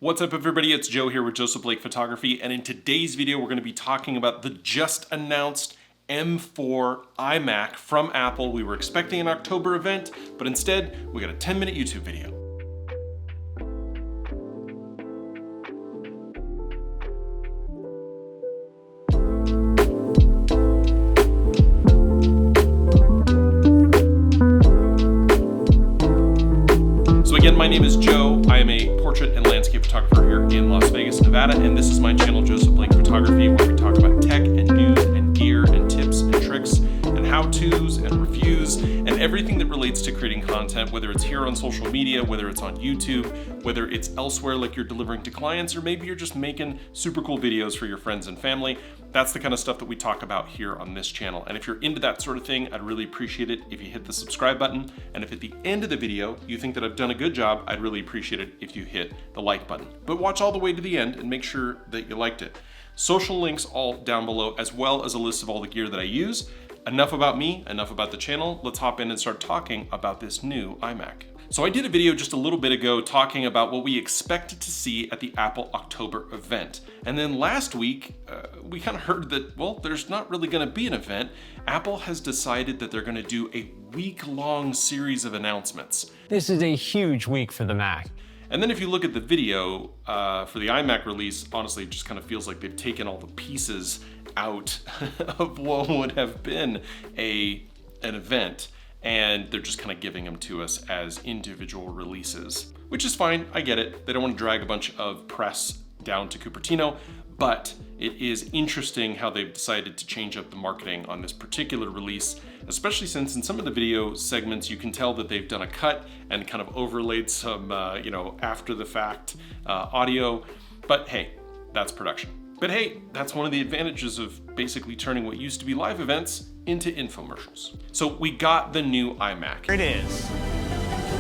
What's up everybody, it's Joe here with Joseph Blake Photography, and in today's video we're going to be talking about the just announced M4 iMac from Apple. We were expecting an October event, but instead we got a 10-minute YouTube video. Again, my name is Joe. I am a portrait and landscape photographer here in Las Vegas, Nevada, and this is my channel, Joseph Blake Photography, where we talk about tech and news and gear and tips and tricks and how-tos and reviews and everything that relates to creating content, whether it's here on social media, whether it's on YouTube, whether it's elsewhere like you're delivering to clients, or maybe you're just making super cool videos for your friends and family. That's the kind of stuff that we talk about here on this channel. And if you're into that sort of thing, I'd really appreciate it if you hit the subscribe button. And if at the end of the video, you think that I've done a good job, I'd really appreciate it if you hit the like button. But watch all the way to the end and make sure that you liked it. Social links all down below, as well as a list of all the gear that I use. Enough about me, enough about the channel. Let's hop in and start talking about this new iMac. So I did a video just a little bit ago talking about what we expected to see at the Apple October event. And then last week, we kind of heard that, well, there's not really gonna be an event. Apple has decided that they're gonna do a week-long series of announcements. This is a huge week for the Mac. And then if you look at the video for the iMac release, honestly, it just kind of feels like they've taken all the pieces out of what would have been an event, and they're just kind of giving them to us as individual releases, which is fine. I get it. They don't want to drag a bunch of press down to Cupertino, but it is interesting how they've decided to change up the marketing on this particular release, especially since in some of the video segments you can tell that they've done a cut and kind of overlaid some after the fact audio. But hey, that's production. But hey, that's one of the advantages of basically turning what used to be live events into infomercials. So we got the new iMac. Here it is.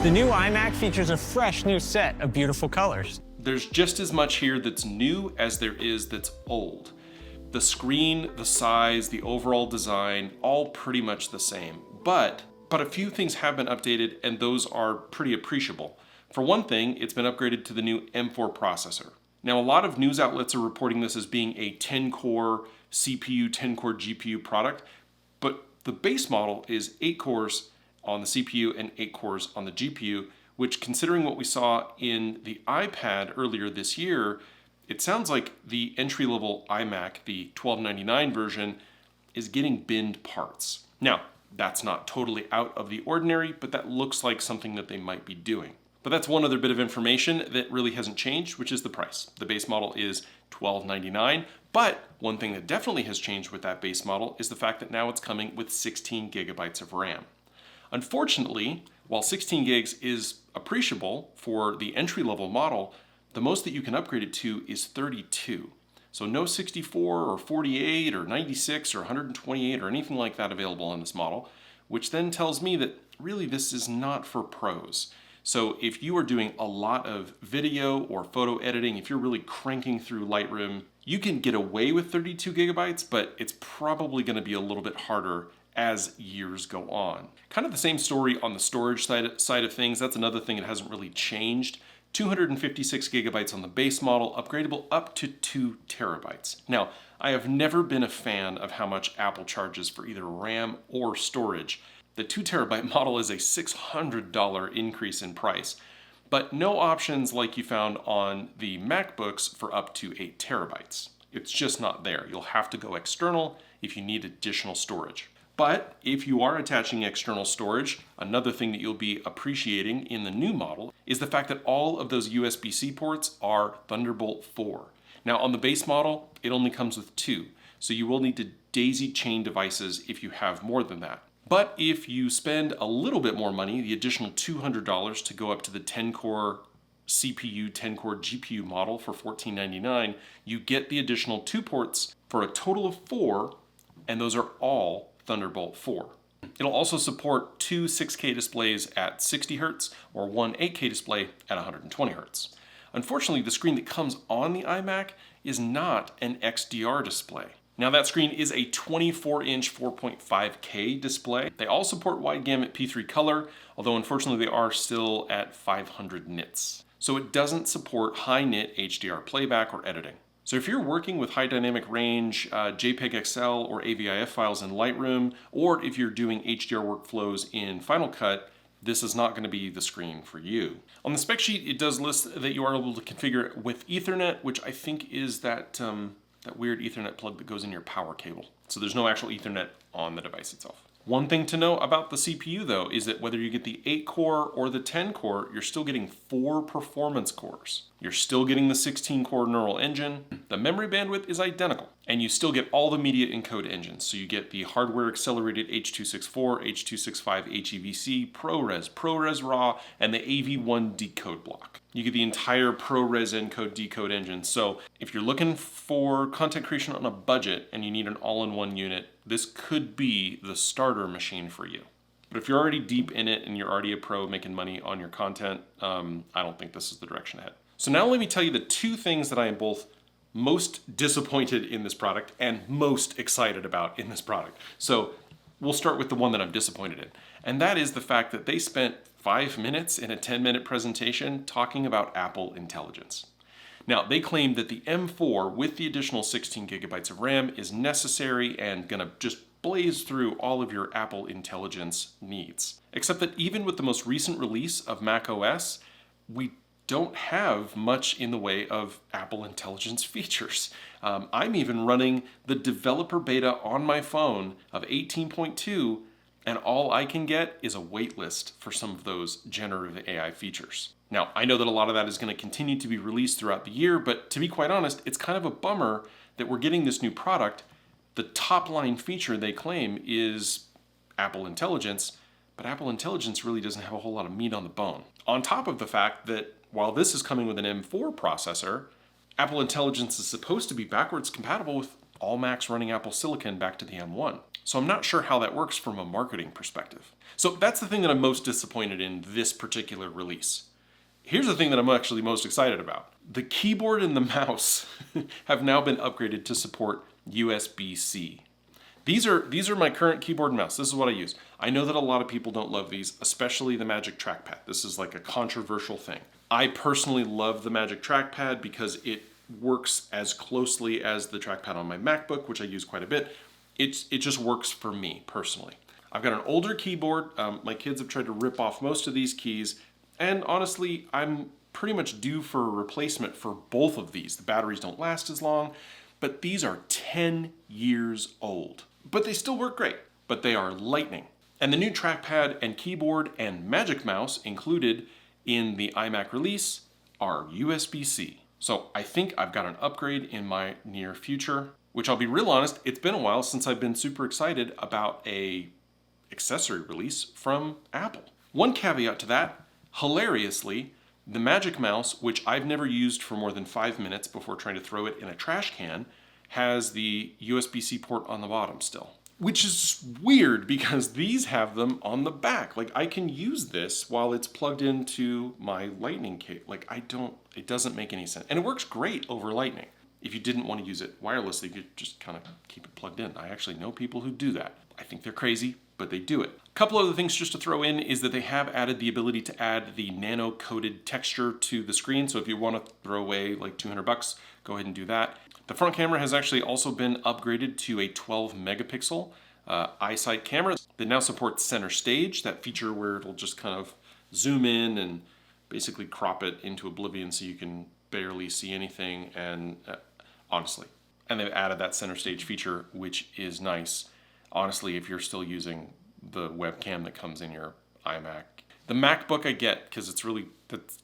The new iMac features a fresh new set of beautiful colors. There's just as much here that's new as there is that's old. The screen, the size, the overall design, all pretty much the same. But a few things have been updated, and those are pretty appreciable. For one thing, it's been upgraded to the new M4 processor. Now, a lot of news outlets are reporting this as being a 10-core CPU, 10-core GPU product, but the base model is 8 cores on the CPU and 8 cores on the GPU, which, considering what we saw in the iPad earlier this year, it sounds like the entry-level iMac, the $1299 version, is getting binned parts. Now, that's not totally out of the ordinary, but that looks like something that they might be doing. But that's one other bit of information that really hasn't changed, which is the price. The base model is $1299, but one thing that definitely has changed with that base model is the fact that now it's coming with 16 gigabytes of RAM. Unfortunately, while 16 gigs is appreciable for the entry-level model, the most that you can upgrade it to is 32. So no 64 or 48 or 96 or 128 or anything like that available on this model, which then tells me that really this is not for pros. So if you are doing a lot of video or photo editing, if you're really cranking through Lightroom, you can get away with 32 gigabytes, but it's probably going to be a little bit harder as years go on. Kind of the same story on the storage side of things. That's another thing that hasn't really changed. 256 gigabytes on the base model, upgradable up to 2 terabytes. Now, I have never been a fan of how much Apple charges for either RAM or storage. The 2 terabyte model is a $600 increase in price, but no options like you found on the MacBooks for up to 8 terabytes. It's just not there. You'll have to go external if you need additional storage. But if you are attaching external storage, another thing that you'll be appreciating in the new model is the fact that all of those USB-C ports are Thunderbolt 4. Now on the base model, it only comes with 2, so you will need to daisy chain devices if you have more than that. But if you spend a little bit more money, the additional $200 to go up to the 10-core CPU, 10-core GPU model for $1499, you get the additional 2 ports for a total of 4, and those are all Thunderbolt 4. It'll also support 2 6K displays at 60 Hz or 1 8K display at 120 Hz. Unfortunately, the screen that comes on the iMac is not an XDR display. Now that screen is a 24-inch 4.5K display. They all support wide gamut P3 color, although unfortunately they are still at 500 nits. so it doesn't support high-nit HDR playback or editing. So if you're working with high dynamic range, JPEG XL or AVIF files in Lightroom, or if you're doing HDR workflows in Final Cut, this is not going to be the screen for you. On the spec sheet, it does list that you are able to configure it with Ethernet, which I think is that weird Ethernet plug that goes in your power cable. So there's no actual Ethernet on the device itself. One thing to know about the CPU though is that whether you get the 8-core or the 10-core, you're still getting 4 performance cores. You're still getting the 16-core neural engine. The memory bandwidth is identical, and you still get all the media encode engines. So you get the hardware accelerated H.264, H.265 HEVC, ProRes RAW, and the AV1 decode block. You get the entire ProRes encode decode engine. So if you're looking for content creation on a budget and you need an all-in-one unit, this could be the starter machine for you. But if you're already deep in it and you're already a pro making money on your content, I don't think this is the direction ahead. So now let me tell you the 2 things that I am both most disappointed in this product and most excited about in this product. So we'll start with the one that I'm disappointed in. And that is the fact that they spent 5 minutes in a 10-minute presentation talking about Apple Intelligence. Now, they claim that the M4 with the additional 16 gigabytes of RAM is necessary and gonna just blaze through all of your Apple Intelligence needs. Except that even with the most recent release of Mac OS, we don't have much in the way of Apple Intelligence features. I'm even running the developer beta on my phone of 18.2, and all I can get is a wait list for some of those generative AI features. Now, I know that a lot of that is going to continue to be released throughout the year, but to be quite honest, it's kind of a bummer that we're getting this new product. The top line feature they claim is Apple Intelligence, but Apple Intelligence really doesn't have a whole lot of meat on the bone. On top of the fact that while this is coming with an M4 processor, Apple Intelligence is supposed to be backwards compatible with all Macs running Apple Silicon back to the M1. So I'm not sure how that works from a marketing perspective. So that's the thing that I'm most disappointed in this particular release. Here's the thing that I'm actually most excited about. The keyboard and the mouse have now been upgraded to support USB-C. These are my current keyboard and mouse. This is what I use. I know that a lot of people don't love these, especially the Magic Trackpad. This is like a controversial thing. I personally love the Magic Trackpad because it works as closely as the trackpad on my MacBook, which I use quite a bit. It just works for me personally. I've got an older keyboard. My kids have tried to rip off most of these keys, and honestly, I'm pretty much due for a replacement for both of these. The batteries don't last as long, but these are 10 years old. But they still work great, but they are lightning. And the new trackpad and keyboard and Magic Mouse included in the iMac release are USB-C. So I think I've got an upgrade in my near future, which I'll be real honest, it's been a while since I've been super excited about a accessory release from Apple. One caveat to that, hilariously, the Magic Mouse, which I've never used for more than 5 minutes before trying to throw it in a trash can, has the USB-C port on the bottom still. Which is weird because these have them on the back. Like I can use this while it's plugged into my Lightning cable. Like it doesn't make any sense. And it works great over Lightning. If you didn't want to use it wirelessly, you could just kind of keep it plugged in. I actually know people who do that. I think they're crazy, but they do it. A couple other things just to throw in is that they have added the ability to add the nano-coated texture to the screen. So if you want to throw away like $200, go ahead and do that. The front camera has actually also been upgraded to a 12 megapixel iSight camera that now supports center stage, that feature where it'll just kind of zoom in and basically crop it into oblivion so you can barely see anything. And honestly, and they've added that center stage feature, which is nice. Honestly, if you're still using the webcam that comes in your iMac. The MacBook I get because that's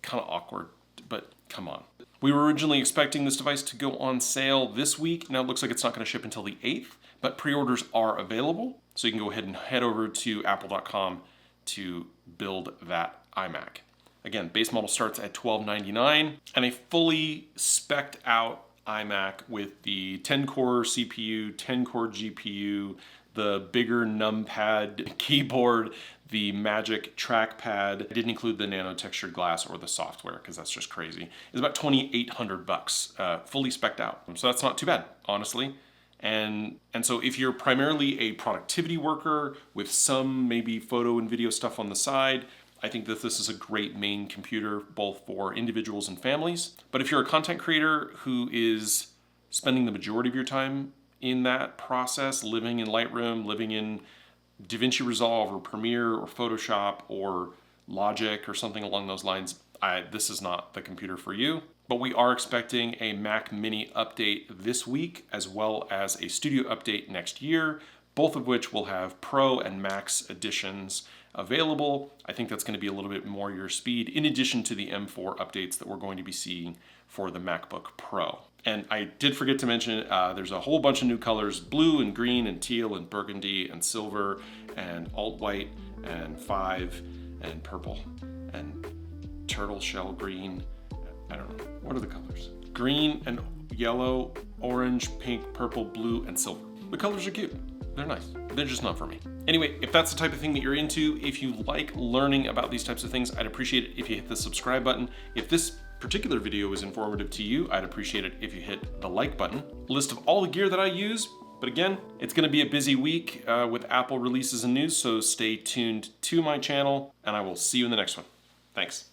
kind of awkward, but come on. We were originally expecting this device to go on sale this week. Now it looks like it's not going to ship until the 8th, but pre-orders are available. So you can go ahead and head over to apple.com to build that iMac. Again, base model starts at $1299 and a fully spec'd out iMac with the 10-core CPU, 10-core GPU, the bigger numpad keyboard, the Magic Trackpad. It didn't include the nano textured glass or the software because that's just crazy. It's about $2,800, fully spec'd out. So that's not too bad, honestly. And so if you're primarily a productivity worker with some maybe photo and video stuff on the side, I think that this is a great main computer both for individuals and families. But if you're a content creator who is spending the majority of your time in that process, living in Lightroom, living in DaVinci Resolve or Premiere or Photoshop or Logic or something along those lines, this is not the computer for you. But we are expecting a Mac Mini update this week, as well as a Studio update next year, both of which will have Pro and Max editions available. I think that's going to be a little bit more your speed, in addition to the M4 updates that we're going to be seeing for the MacBook Pro. And I did forget to mention, there's a whole bunch of new colors: blue and green and teal and burgundy and silver and alt white and 5 and purple and turtle shell green. I don't know. What are the colors? Green and yellow, orange, pink, purple, blue, and silver. The colors are cute. They're nice. They're just not for me. Anyway, if that's the type of thing that you're into, if you like learning about these types of things, I'd appreciate it if you hit the subscribe button. If this particular video was informative to you, I'd appreciate it if you hit the like button. A list of all the gear that I use. But again, it's going to be a busy week with Apple releases and news, so stay tuned to my channel, and I will see you in the next one. Thanks.